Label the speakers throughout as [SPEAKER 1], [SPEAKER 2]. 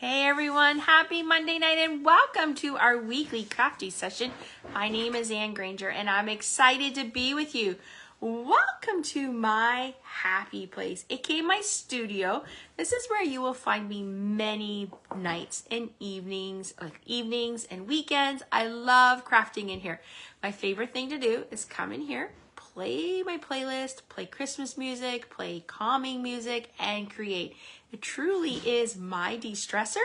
[SPEAKER 1] Hey everyone, happy Monday night and welcome to our weekly crafty session. My name is Ann Granger and I'm excited to be with you. Welcome to my happy place, aka my studio. This is where you will find me many nights and evenings and weekends. I love crafting in here. My favorite thing to do is come in here, play my playlist, play Christmas music, play calming music, and create. It truly is my de-stressor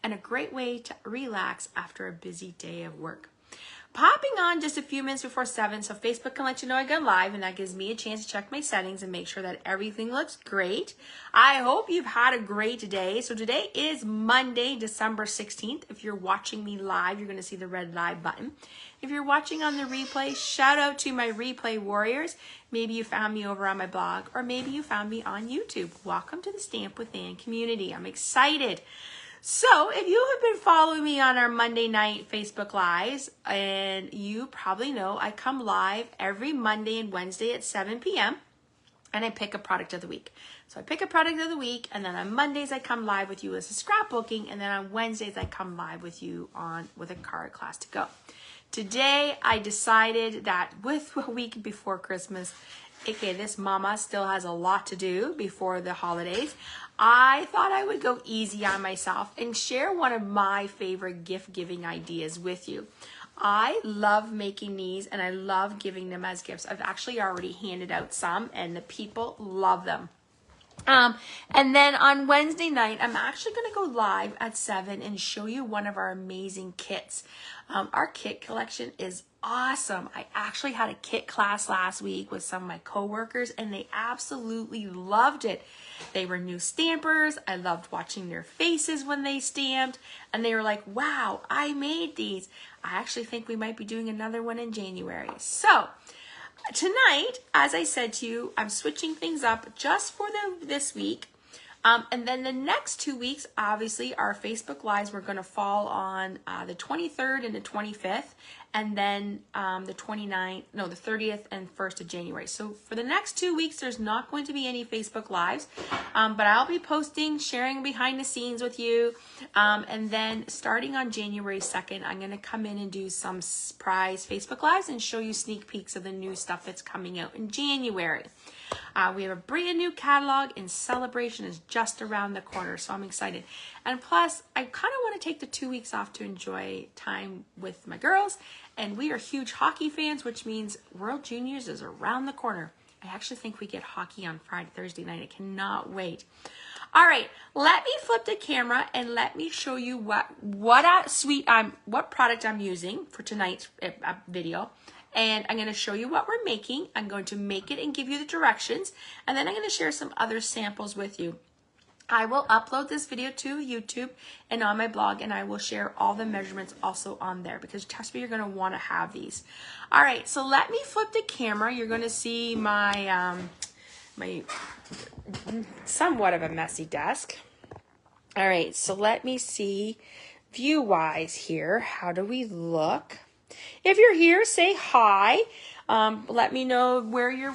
[SPEAKER 1] and a great way to relax after a busy day of work. Popping on just a few minutes before 7 so Facebook can let you know I go live, and that gives me a chance to check my settings and make sure that everything looks great. I hope you've had a great day. So today is Monday, December 16th. If you're watching me live, you're going to see the red live button. If you're watching on the replay, shout out to my replay warriors. Maybe you found me over on my blog, or maybe you found me on YouTube. Welcome to the Stamp with Ann community. I'm excited. So if you have been following me on our Monday night Facebook Lives, and you probably know I come live every Monday and Wednesday at 7 p.m. and I pick a product of the week. So I pick a product of the week, and then on Mondays I come live with you as a scrapbooking, and then on Wednesdays I come live with you with a card class to go. Today I decided that with a week before Christmas, aka this mama still has a lot to do before the holidays, I thought I would go easy on myself and share one of my favorite gift giving ideas with you. I love making these and I love giving them as gifts. I've actually already handed out some and the people love them. And then on Wednesday night, I'm actually going to go live at 7 and show you one of our amazing kits. Our kit collection is awesome. I actually had a kit class last week with some of my coworkers and they absolutely loved it. They were new stampers. I loved watching their faces when they stamped, and they were like, wow, I made these. I actually think we might be doing another one in January. So tonight, as I said to you, I'm switching things up just for this week. And then the next 2 weeks, obviously, our Facebook Lives, we're going to fall on the 23rd and the 25th, and then the 30th and 1st of January. So for the next 2 weeks, there's not going to be any Facebook Lives, but I'll be posting, sharing behind the scenes with you. And then starting on January 2nd, I'm going to come in and do some surprise Facebook Lives and show you sneak peeks of the new stuff that's coming out in January. We have a brand new catalog and celebration is just around the corner, so I'm excited. And plus, I kind of want to take the 2 weeks off to enjoy time with my girls, and we are huge hockey fans, which means World Juniors is around the corner. I actually think we get hockey on Thursday night. I cannot wait. All right, let me flip the camera and let me show you what product I'm using for tonight's video. And I'm going to show you what we're making. I'm going to make it and give you the directions. And then I'm going to share some other samples with you. I will upload this video to YouTube and on my blog, and I will share all the measurements also on there because trust me, you're going to want to have these. All right, so let me flip the camera. You're going to see my, my somewhat of a messy desk. All right, so let me see view-wise here. How do we look? If you're here, say hi. Let me know where you're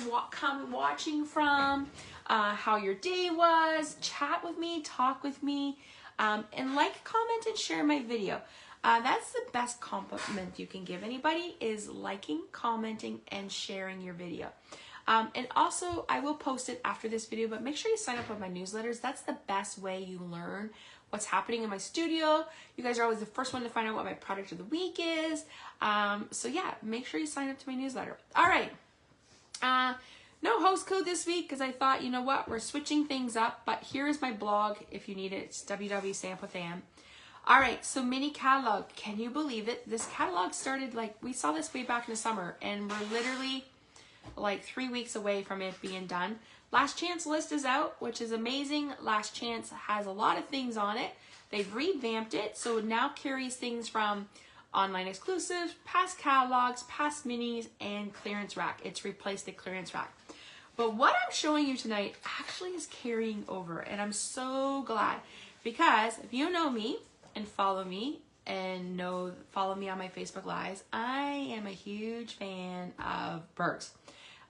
[SPEAKER 1] watching from, how your day was. Chat with me, talk with me, and like, comment, and share my video. That's the best compliment you can give anybody is liking, commenting, and sharing your video. And also, I will post it after this video, but make sure you sign up with my newsletters. That's the best way you learn what's happening in my studio. You guys are always the first one to find out what my product of the week is. So yeah, make sure you sign up to my newsletter. All right. No host code this week because I thought, you know what, we're switching things up, but here is my blog if you need it. It's www.stampwithann. All right, so mini catalog. Can you believe it? This catalog started we saw this way back in the summer, and we're literally 3 weeks away from it being done. Last Chance list is out, which is amazing. Last Chance has a lot of things on it. They've revamped it, so it now carries things from online exclusives, past catalogs, past minis, and clearance rack. It's replaced the clearance rack. But what I'm showing you tonight actually is carrying over, and I'm so glad because if you know me and follow me and follow me on my Facebook Lives, I am a huge fan of birds.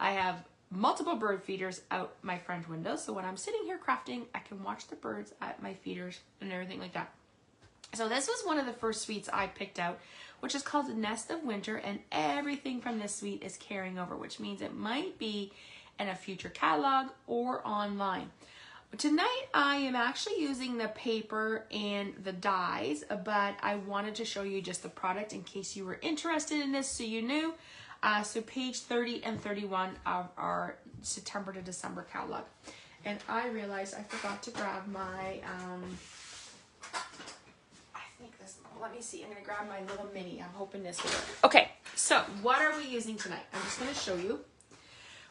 [SPEAKER 1] I have multiple bird feeders out my front window, so when I'm sitting here crafting, I can watch the birds at my feeders and everything like that. So this was one of the first suites I picked out, which is called the Nest of Winter, and everything from this suite is carrying over, which means it might be in a future catalog or online. Tonight I am actually using the paper and the dies, but I wanted to show you just the product in case you were interested in this so you knew. So page 30 and 31 of our September to December catalog. And I realized I forgot to grab my, let me see, I'm going to grab my little mini. I'm hoping this will work. Okay, so what are we using tonight? I'm just going to show you.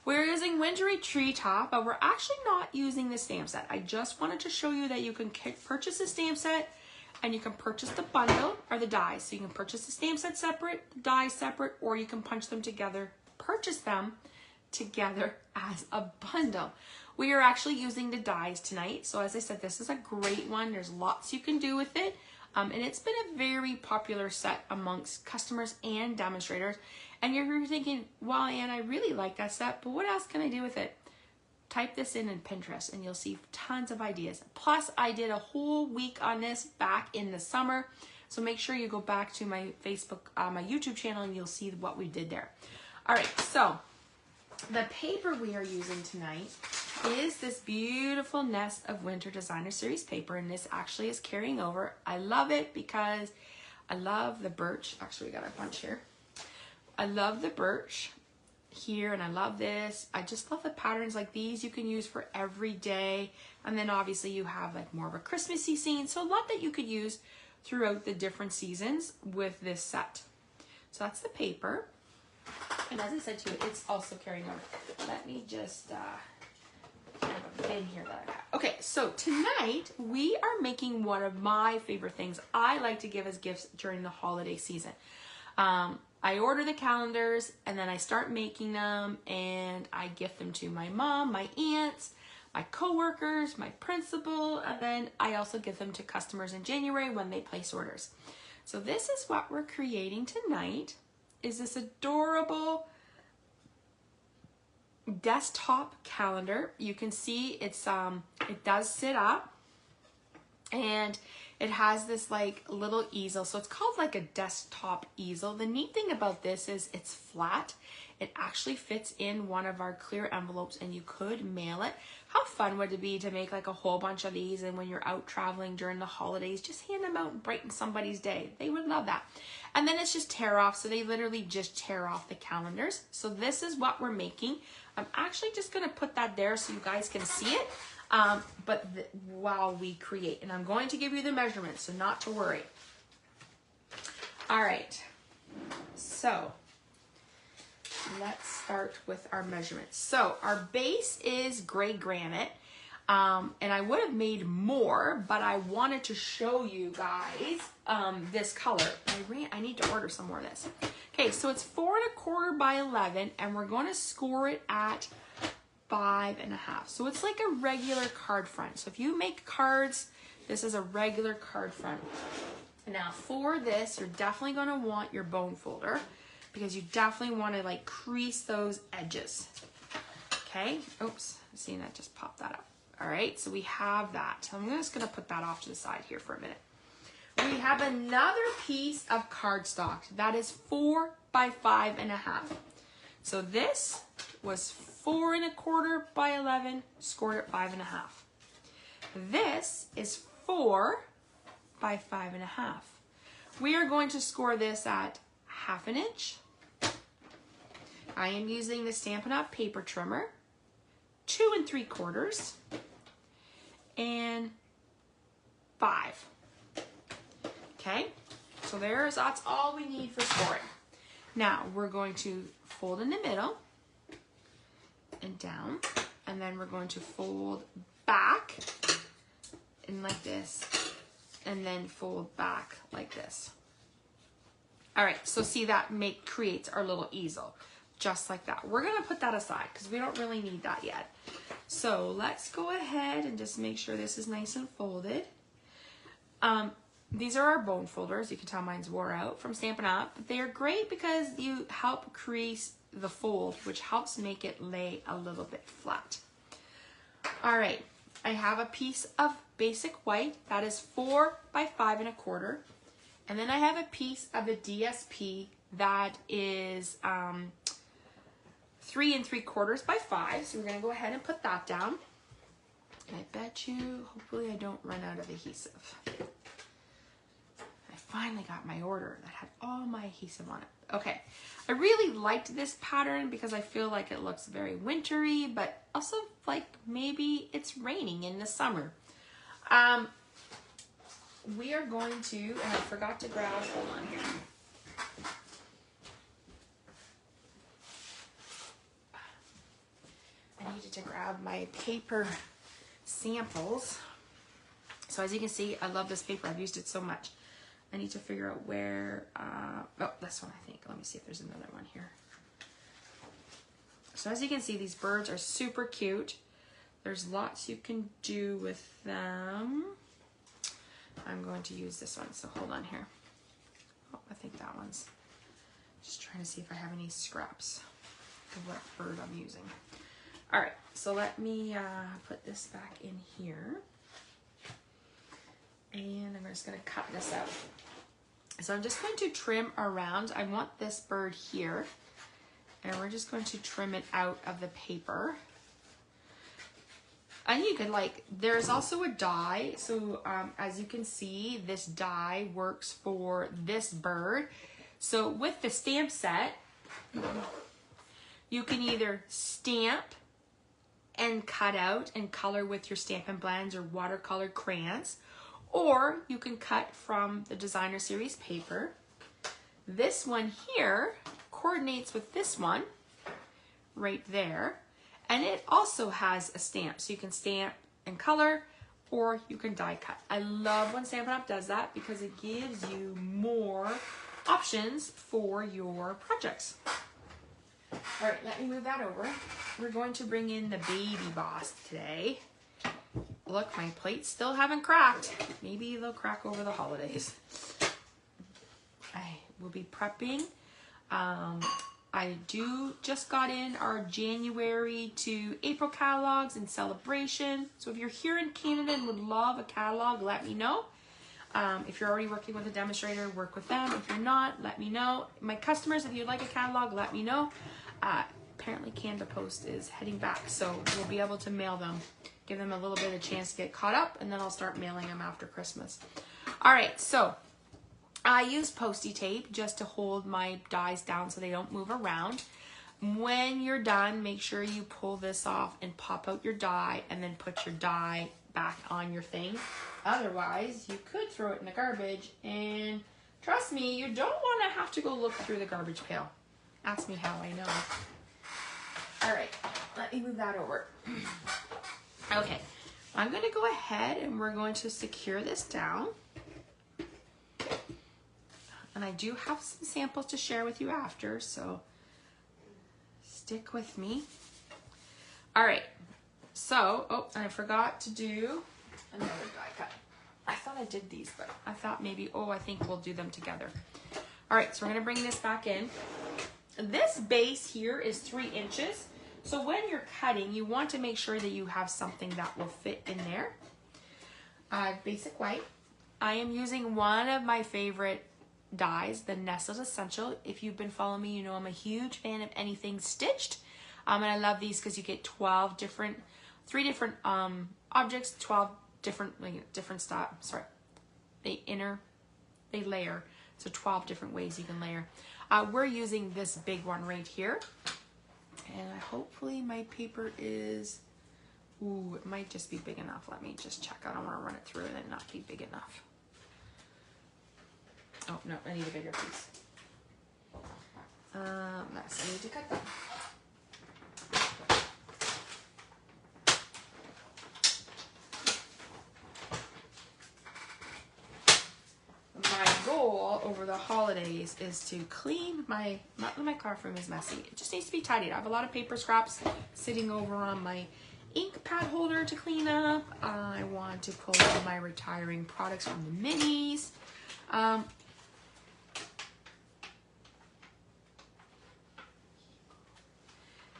[SPEAKER 1] We're using Wintry Treetop, but we're actually not using the stamp set. I just wanted to show you that you can purchase the stamp set and you can purchase the bundle or the dies. So you can purchase the stamp set separate, the dies separate, or you can punch them together, purchase them together as a bundle. We are actually using the dies tonight. So as I said, this is a great one. There's lots you can do with it. And it's been a very popular set amongst customers and demonstrators. And you're thinking, well, Anne, I really like that set, but what else can I do with it? Type this in Pinterest and you'll see tons of ideas. Plus, I did a whole week on this back in the summer. So make sure you go back to my Facebook, my YouTube channel, and you'll see what we did there. All right, so the paper we are using tonight is this beautiful Nest of Winter Designer Series paper, and this actually is carrying over. I love it because I love the birch. Actually, we got a bunch here. I love the birch here, and I love this. I just love the patterns like these you can use for every day. And then obviously you have like more of a Christmassy scene. So a lot that you could use throughout the different seasons with this set. So that's the paper. And as I said to you, it's also carrying over. Let me just, I have a bin here that I have. Okay, so tonight we are making one of my favorite things I like to give as gifts during the holiday season. I order the calendars and then I start making them and I gift them to my mom, my aunts, my coworkers, my principal, and then I also give them to customers in January when they place orders. So this is what we're creating tonight, is this adorable desktop calendar. You can see it's it does sit up and it has this like little easel. So it's called like a desktop easel. The neat thing about this is it's flat. It actually fits in one of our clear envelopes and you could mail it. How fun would it be to make like a whole bunch of these, and when you're out traveling during the holidays, just hand them out and brighten somebody's day. They would love that. And then it's just tear off. So they literally just tear off the calendars. So this is what we're making. I'm actually just gonna put that there so you guys can see it. While we create, and I'm going to give you the measurements, so not to worry. All right, so let's start with our measurements. So our base is gray granite, and I would have made more, but I wanted to show you guys this color. I need to order some more of this. Okay, so it's 4 1/4 by 11, and we're going to score it at 5 1/2. So it's like a regular card front. So if you make cards, this is a regular card front. Now for this, you're definitely going to want your bone folder because you definitely want to like crease those edges. Okay. Oops. See, that just popped that up. All right. So we have that. I'm just going to put that off to the side here for a minute. We have another piece of cardstock that is 4 by 5 1/2. So this was 4 1/4 by 11, scored at 5 1/2. This is 4 by 5 1/2. We are going to score this at 1/2 inch. I am using the Stampin' Up! Paper trimmer, 2 3/4, and 5. Okay, so that's all we need for scoring. Now we're going to fold in the middle and down, and then we're going to fold back and like this, and then fold back like this. All right, so see that creates our little easel, just like that. We're gonna put that aside because we don't really need that yet. So let's go ahead and just make sure this is nice and folded. These are our bone folders. You can tell mine's wore out from Stampin' Up! They're great because you help crease the fold, which helps make it lay a little bit flat. All right, I have a piece of basic white. That is 4 by 5 1/4. And then I have a piece of the DSP that is 3 3/4 by 5. So we're gonna go ahead and put that down. I bet you, hopefully I don't run out of adhesive. I finally got my order that had all my adhesive on it. Okay, I really liked this pattern because I feel like it looks very wintry, but also like maybe it's raining in the summer. We are going to, and I forgot to grab, hold on here. I needed to grab my paper samples. So as you can see, I love this paper. I've used it so much. I need to figure out where, oh, this one I think. Let me see if there's another one here. So as you can see, these birds are super cute. There's lots you can do with them. I'm going to use this one, so hold on here. Oh, I think that one's, just trying to see if I have any scraps of what bird I'm using. All right, so let me put this back in here. And I'm just gonna cut this out. So I'm just going to trim around. I want this bird here, and we're just going to trim it out of the paper. And you could there's also a die. So as you can see, this die works for this bird. So with the stamp set, you can either stamp and cut out and color with your Stampin' Blends or watercolor crayons, or you can cut from the Designer Series paper. This one here coordinates with this one right there. And it also has a stamp, so you can stamp and color, or you can die cut. I love when Stampin' Up! Does that because it gives you more options for your projects. All right, let me move that over. We're going to bring in the baby boss today. Look, my plates still haven't cracked. Maybe they'll crack over the holidays. I will be prepping. I just got in our January to April catalogs in celebration. So if you're here in Canada and would love a catalog, let me know. If you're already working with a demonstrator, work with them. If you're not, let me know. My customers, if you'd like a catalog, let me know. Apparently Canada Post is heading back, so we'll be able to mail them. Give them a little bit of chance to get caught up, and then I'll start mailing them after Christmas. All right, so I use Post-it tape just to hold my dies down so they don't move around. When you're done, make sure you pull this off and pop out your die and then put your die back on your thing. Otherwise, you could throw it in the garbage, and trust me, you don't want to have to go look through the garbage pail. Ask me how I know. All right, let me move that over. Okay, I'm going to go ahead and we're going to secure this down. And I do have some samples to share with you after, so stick with me. All right, so, oh, and I forgot to do another die cut. I thought I did these, but I thought maybe, oh, I think we'll do them together. All right, so we're gonna bring this back in. This base here is 3 inches. So when you're cutting, you want to make sure that you have something that will fit in there. Basic white. I am using one of my favorite dies, the Nestled Essential. If you've been following me, you know I'm a huge fan of anything stitched. And I love these because you get 3 different objects, 12 different, style, sorry, they layer. So 12 different ways you can layer. We're using this big one right here. And hopefully my paper is, ooh, it might just be big enough. Let me just check. I don't want to run it through and it not be big enough. Oh, no, I need a bigger piece. Nice, I need to cut that. My goal over the holidays is to clean my craft room is messy. It just needs to be tidied. I have a lot of paper scraps sitting over on my ink pad holder to clean up. I want to pull all my retiring products from the minis.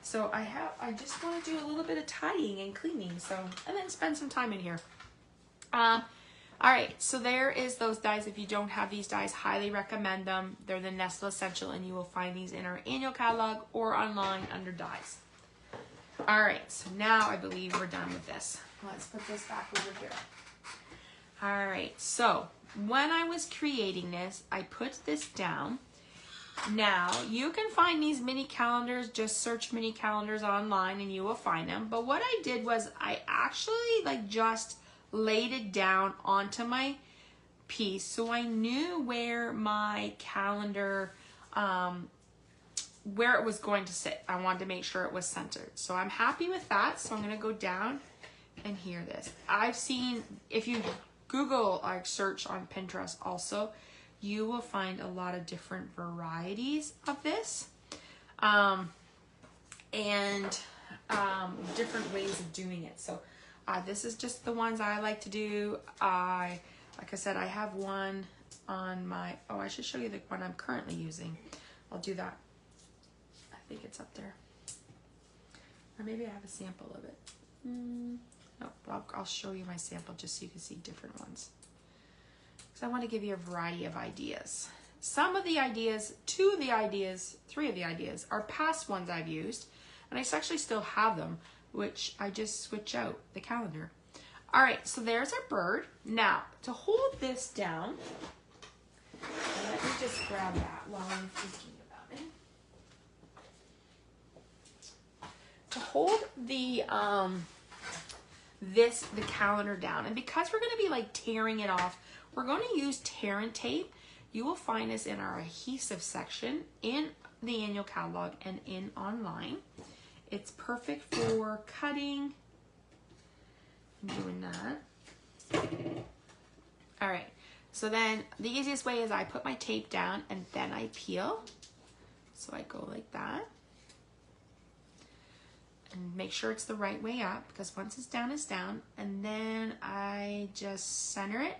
[SPEAKER 1] So I just want to do a little bit of tidying and cleaning, and then spend some time in here. All right, so there is those dies. If you don't have these dies, highly recommend them. They're the Nestle Essential, and you will find these in our annual catalog or online under dies. All right, so now I believe we're done with this. Let's put this back over here. All right, so when I was creating this, I put this down. Now, you can find these mini calendars, just search mini calendars online and you will find them. But what I did was I actually just laid it down onto my piece so I knew where my calendar, where it was going to sit. I wanted to make sure it was centered. So I'm happy with that. So I'm going to go down and hear this. I've seen, if you Google, search on Pinterest also, you will find a lot of different varieties of this and different ways of doing it. So this is just the ones I like to do. Like I said, I have one on my, I should show you the one I'm currently using. I'll do that. I think it's up there. Or maybe I have a sample of it. No, I'll show you my sample just so you can see different ones. So I want to give you a variety of ideas. Some of the ideas, 2 of the ideas, 3 of the ideas are past ones I've used, and I actually still have them, which I just switch out the calendar. All right, so there's our bird. Now, to hold this down, let me just grab that while I'm thinking about it. To hold the the calendar down, and because we're going to be tearing it off, we're going to use tear and tape. You will find this in our adhesive section in the annual catalog and in online. It's perfect for cutting and doing that. All right, so then the easiest way is I put my tape down and then I peel. So I go like that. And make sure it's the right way up, because once it's down, and then I just center it,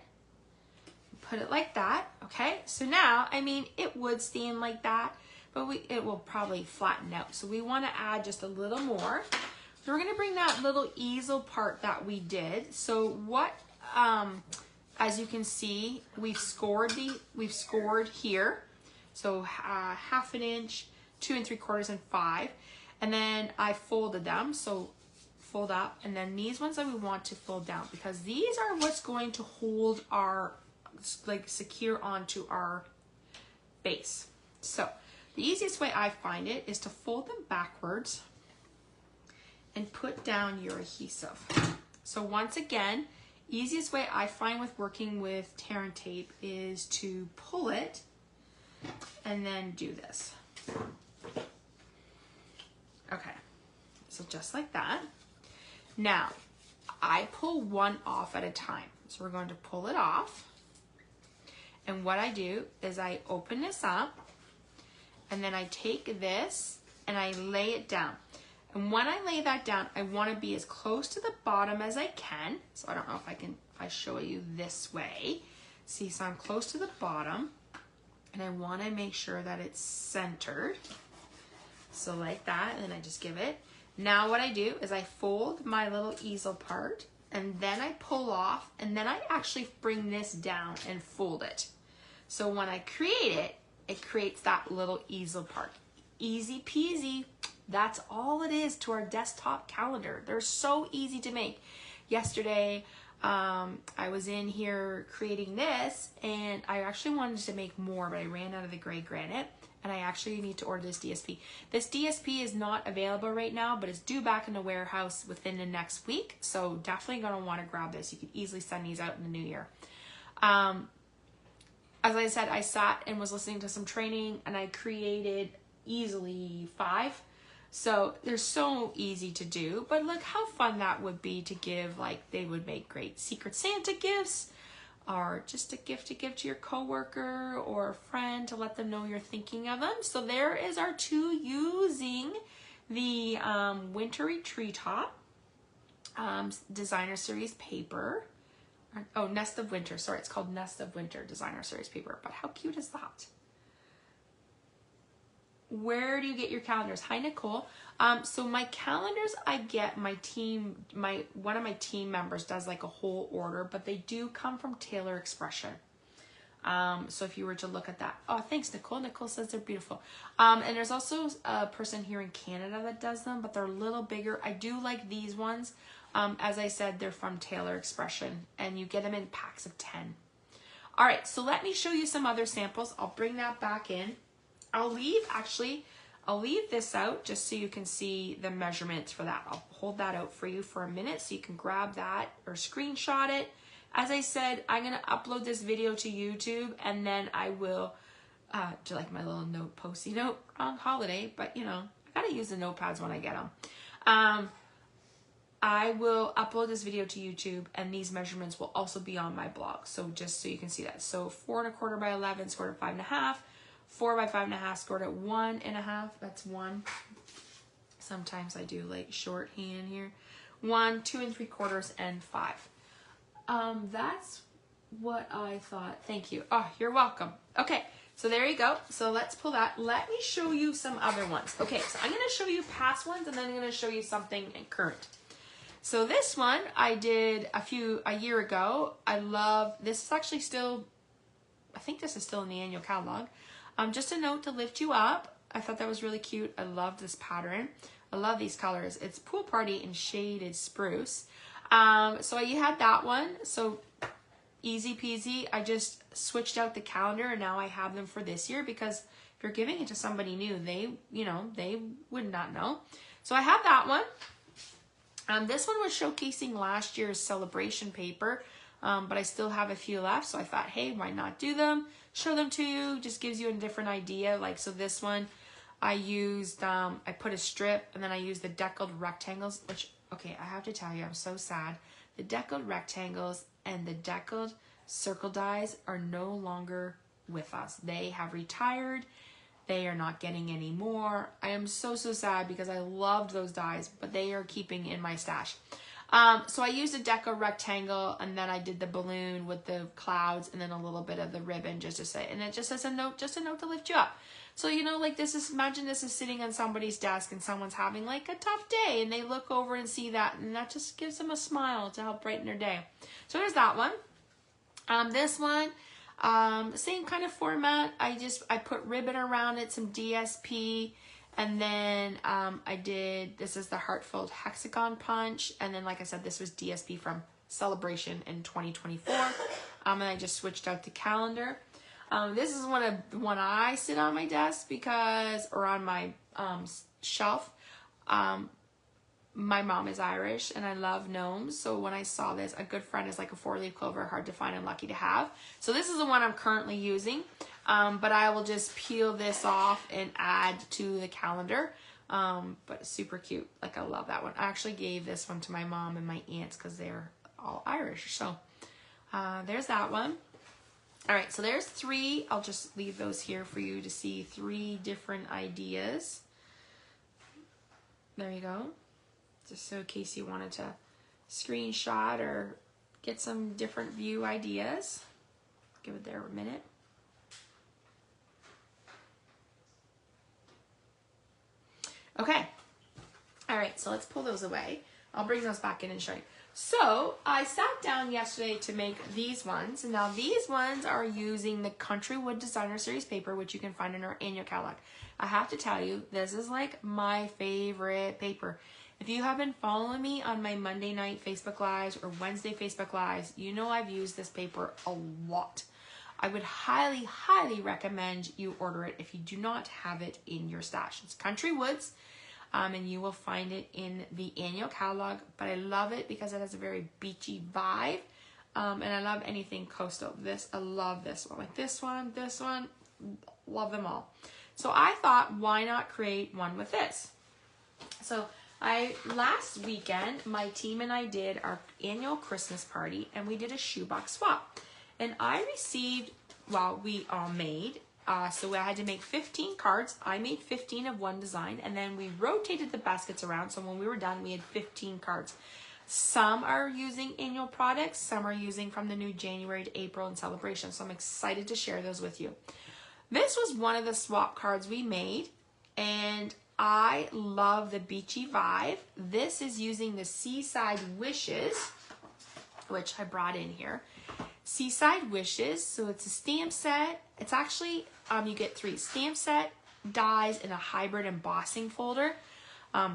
[SPEAKER 1] put it like that. Okay, so now, it would stand like that, but it will probably flatten out. So we want to add just a little more. So we're going to bring that little easel part that we did. So what, as you can see, we've scored here. So 1/2 inch, 2 3/4, and 5. And then I folded them, so fold up, and then these ones that we want to fold down, because these are what's going to hold our, secure onto our base. So the easiest way I find it is to fold them backwards and put down your adhesive. So once again, easiest way I find with working with tear and tape is to pull it and then do this. Okay, so just like that. Now, I pull one off at a time. So we're going to pull it off. And what I do is I open this up, and then I take this and I lay it down. And when I lay that down, I want to be as close to the bottom as I can. So I don't know if I show you this way. See, so I'm close to the bottom, and I want to make sure that it's centered. So like that, and then I just give it. Now what I do is I fold my little easel part, and then I pull off, and then I actually bring this down and fold it. So when I create it, it creates that little easel part. Easy peasy. That's all it is to our desktop calendar. They're so easy to make. Yesterday, I was in here creating this, and I actually wanted to make more, but I ran out of the gray granite. And I actually need to order this DSP. This DSP is not available right now, but it's due back in the warehouse within the next week. So definitely gonna wanna grab this. You can easily send these out in the new year. As I said, I sat and was listening to some training, and I created easily 5. So they're so easy to do, but look how fun that would be to give. They would make great Secret Santa gifts, or just a gift to give to your coworker or a friend to let them know you're thinking of them. So there is our 2 using the Wintry Treetop Designer Series paper. Oh, Nest of Winter. Sorry, it's called Nest of Winter Designer Series paper. But how cute is that? where do you get your calendars? Hi, Nicole. So my calendars, I get one of my team members does like a whole order, but they do come from Taylor Expression. So if you were to look at that, oh, thanks, Nicole. Nicole says they're beautiful. And there's also a person here in Canada that does them, but they're a little bigger. I do like these ones. As I said, they're from Taylor Expression, and you get them in packs of 10. All right, so let me show you some other samples. I'll bring that back in. I'll leave this out just so you can see the measurements for that. I'll hold that out for you for a minute so you can grab that or screenshot it. As I said, I'm going to upload this video to YouTube, and then I will, do like my little note, post-it note, wrong holiday, but you know, I got to use the notepads when I get them. I will upload this video to YouTube, and these measurements will also be on my blog. So just so you can see that. So 4 1/4 by 11 scored at 5.5, 4 by 5.5 scored at 1.5. That's 1. Sometimes I do like shorthand here. 1, 2 3/4, and 5. That's what I thought. Thank you. Oh, you're welcome. Okay, so there you go. So let's pull that. Let me show you some other ones. Okay, so I'm going to show you past ones, and then I'm going to show you something current. So this one I did a year ago. I love, this is actually still, I think this is still in the annual catalog. Just a note to lift you up. I thought that was really cute. I love this pattern. I love these colors. It's Pool Party in Shaded Spruce. So you had that one. So easy peasy. I just switched out the calendar, and now I have them for this year, because if you're giving it to somebody new, they would not know. So I have that one. This one was showcasing last year's celebration paper, but I still have a few left. So I thought, hey, why not do them? Show them to you. Just gives you a different idea. Like, so this one, I used, I put a strip, and then I used the deckled rectangles, which, okay, I have to tell you, I'm so sad. The deckled rectangles and the deckled circle dies are no longer with us. They have retired. They are not getting any more. I am so sad, because I loved those dies, but they are keeping in my stash. So I used a deco rectangle, and then I did the balloon with the clouds, and then a little bit of the ribbon just to say, and it just says a note to lift you up. So, you know, like this is, imagine this is sitting on somebody's desk, and someone's having like a tough day, and they look over and see that, and that just gives them a smile to help brighten their day. So there's that one. This one, same kind of format. I put ribbon around it, some DSP, and then this is the Heartfelt Hexagon Punch, and then like I said, this was DSP from Celebration in 2024, and I just switched out the calendar. This is one I sit on my desk or on my shelf. My mom is Irish, and I love gnomes. So when I saw this, a good friend is like a 4-leaf clover, hard to find and lucky to have. So this is the one I'm currently using, but I will just peel this off and add to the calendar. But super cute. Like, I love that one. I actually gave this one to my mom and my aunts because they're all Irish. So there's that one. All right, so there's 3. I'll just leave those here for you to see 3 different ideas. There you go. Just so in case you wanted to screenshot or get some different view ideas. Give it there a minute. Okay. All right, so let's pull those away. I'll bring those back in and show you. So I sat down yesterday to make these ones. And now these ones are using the Country Wood Designer Series paper, which you can find in our annual catalog. I have to tell you, this is like my favorite paper. If you have been following me on my Monday night Facebook Lives or Wednesday Facebook Lives, you know I've used this paper a lot. I would highly, highly recommend you order it if you do not have it in your stash. It's Country Woods, and you will find it in the annual catalog, but I love it because it has a very beachy vibe, and I love anything coastal. I love this one. Like this one, love them all. So I thought, why not create one with this? So last weekend, my team and I did our annual Christmas party, and we did a shoebox swap. And I received, we all made, so I had to make 15 cards. I made 15 of one design, and then we rotated the baskets around. So when we were done, we had 15 cards. Some are using annual products, some are using from the new January to April and celebration. So I'm excited to share those with you. This was one of the swap cards we made. and I love the beachy vibe. This is using the Seaside Wishes, which I brought in here. Seaside Wishes, so it's a stamp set. It's actually, you get 3 stamp set, dies, and a hybrid embossing folder,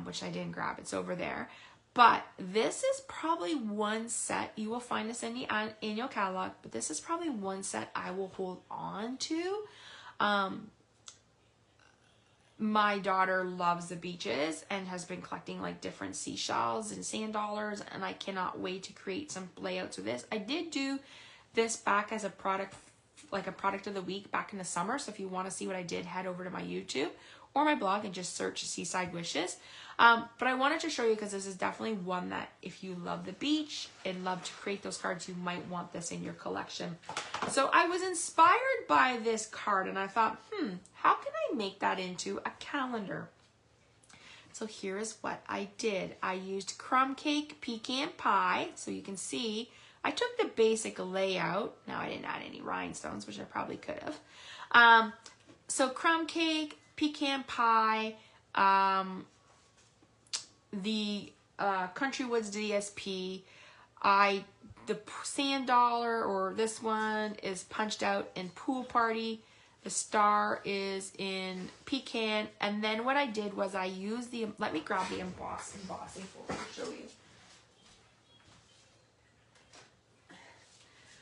[SPEAKER 1] which I didn't grab, it's over there. But this is probably one set, you will find this in the annual catalog, but this is probably one set I will hold on to. My daughter loves the beaches and has been collecting like different seashells and sand dollars, and I cannot wait to create some layouts with this. I did do this back as a product, like a product of the week back in the summer. So if you want to see what I did, head over to my YouTube or my blog and just search Seaside Wishes. But I wanted to show you because this is definitely one that if you love the beach and love to create those cards, you might want this in your collection. So I was inspired by this card and I thought, how can I make that into a calendar? So here is what I did. I used crumb cake pecan pie. So you can see I took the basic layout. Now I didn't add any rhinestones, which I probably could have. So crumb cake, pecan pie, the Country Woods DSP, the sand dollar, or this one is punched out in Pool Party. The star is in pecan. And then what I did was I used the, let me grab the embossing folder to show you.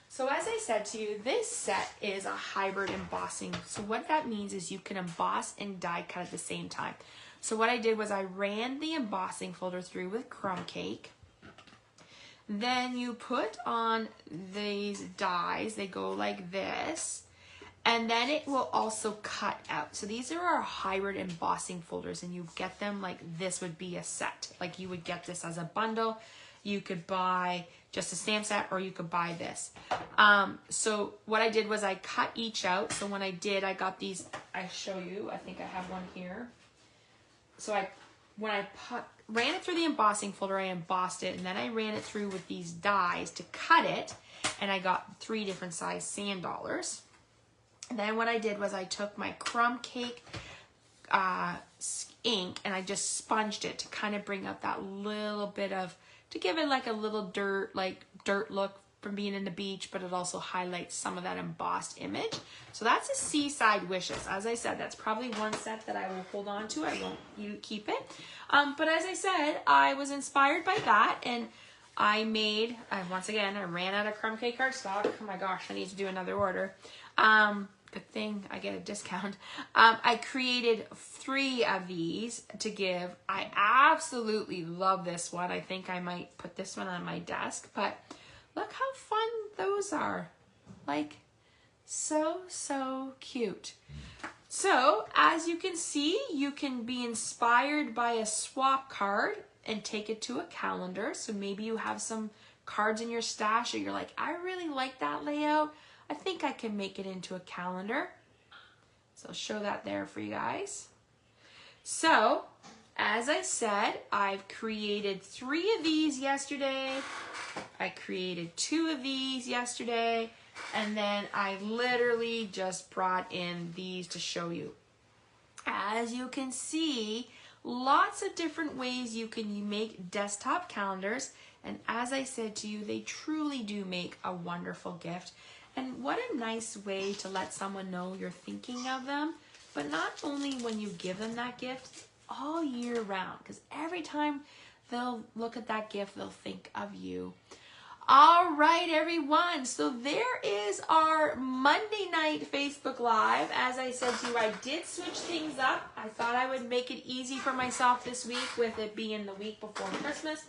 [SPEAKER 1] So as I said to you, this set is a hybrid embossing. So what that means is you can emboss and die cut at the same time. So what I did was I ran the embossing folder through with crumb cake. Then you put on these dies, they go like this, and then it will also cut out. So these are our hybrid embossing folders, and you get them like this would be a set. Like you would get this as a bundle. You could buy just a stamp set, or you could buy this. So what I did was I cut each out. So when I did, I got these, I show you, I think I have one here. So when I ran it through the embossing folder, I embossed it, and then I ran it through with these dies to cut it, and I got 3 different size sand dollars. And then what I did was I took my crumb cake ink, and I just sponged it to kind of bring out that little bit of, to give it like a little dirt look from being in the beach, but it also highlights some of that embossed image. So that's a Seaside Wishes. As I said, that's probably one set that I will hold on to. I won't keep it. But as I said, I was inspired by that, and I made, once again, I ran out of crumb cake cardstock. Oh my gosh, I need to do another order. Good thing I get a discount. I created 3 of these to give. I absolutely love this one. I think I might put this one on my desk, but look how fun those are. Like, so cute. So, as you can see, you can be inspired by a swap card and take it to a calendar. So maybe you have some cards in your stash, or you're like, I really like that layout. I think I can make it into a calendar. So I'll show that there for you guys. So, as I said, I've created 3 of these yesterday. I created 2 of these yesterday. And then I literally just brought in these to show you. As you can see, lots of different ways you can make desktop calendars. And as I said to you, they truly do make a wonderful gift. And what a nice way to let someone know you're thinking of them, but not only when you give them that gift, all year round, because every time they'll look at that gift, they'll think of you. All right, everyone. So there is our Monday night Facebook Live. As I said to you, I did switch things up. I thought I would make it easy for myself this week with it being the week before Christmas.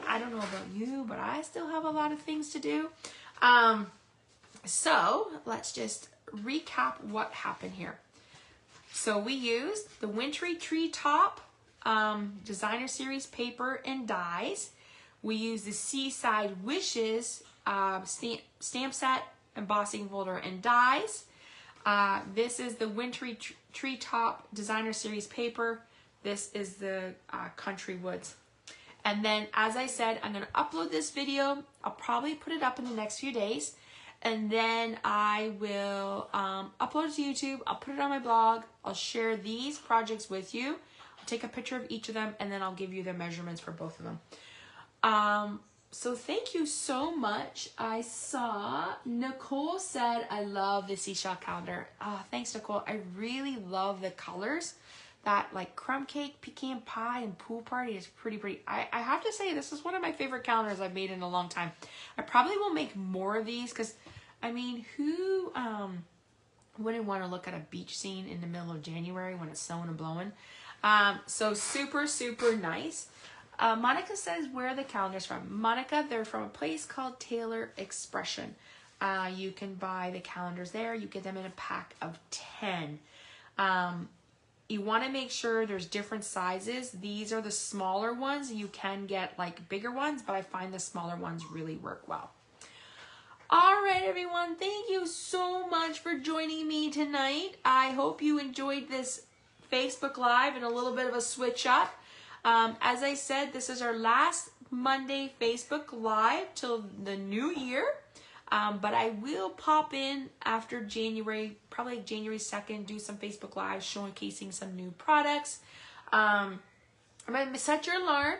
[SPEAKER 1] I don't know about you, but I still have a lot of things to do. So let's just recap what happened here. So we used the Wintry Treetop Designer Series paper and dies. We used the Seaside Wishes stamp set, embossing folder, and dies. This is the Wintry Treetop Designer Series paper. This is the Country Woods. And then, as I said, I'm going to upload this video. I'll probably put it up in the next few days. and then I will upload it to YouTube. I'll put it on my blog. I'll share these projects with you. I'll take a picture of each of them, and then I'll give you the measurements for both of them. So thank you so much. I saw Nicole said, I love the seashell calendar. Thanks, Nicole. I really love the colors. That like crumb cake, pecan pie, and pool party is pretty pretty. I have to say, this is one of my favorite calendars I've made in a long time. I probably will make more of these because, I mean, who wouldn't want to look at a beach scene in the middle of January when it's snowing and blowing? So super, super nice. Monica says, where are the calendars from? Monica, they're from a place called Taylor Expression. You can buy the calendars there. You get them in a pack of 10. You want to make sure there's different sizes. These are the smaller ones. You can get like bigger ones, but I find the smaller ones really work well. All right, everyone. Thank you so much for joining me tonight. I hope you enjoyed this Facebook Live and a little bit of a switch up. As I said, this is our last Monday Facebook Live till the new year. But I will pop in after January, probably January 2nd, do some Facebook Live showcasing some new products. I'm going to set your alarm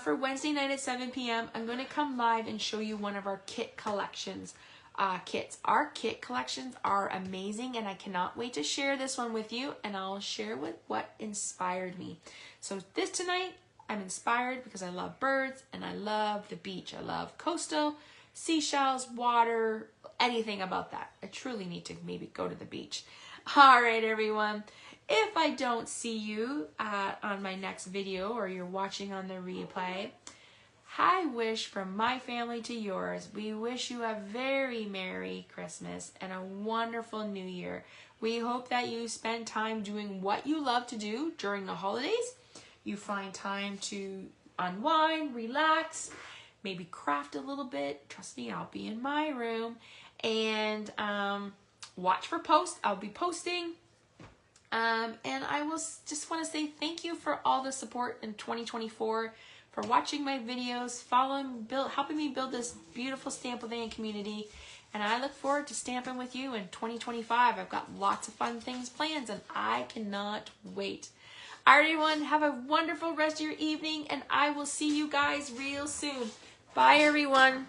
[SPEAKER 1] for Wednesday night at 7 p.m. I'm going to come live and show you one of our kit collections. Kits. Our kit collections are amazing, and I cannot wait to share this one with you, and I'll share what inspired me. So this tonight, I'm inspired because I love birds, and I love the beach. I love coastal, seashells, water, anything about that. I truly need to maybe go to the beach. All right, everyone. If I don't see you on my next video or you're watching on the replay, I wish from my family to yours, we wish you a very Merry Christmas and a wonderful New Year. We hope that you spend time doing what you love to do during the holidays. You find time to unwind, relax, maybe craft a little bit. Trust me, I'll be in my room. And watch for posts. I'll be posting. And I will just want to say thank you for all the support in 2024, for watching my videos, following, helping me build this beautiful Stamp with Ann community. And I look forward to stamping with you in 2025. I've got lots of fun things planned, and I cannot wait. All right, everyone, have a wonderful rest of your evening, and I will see you guys real soon. Bye, everyone.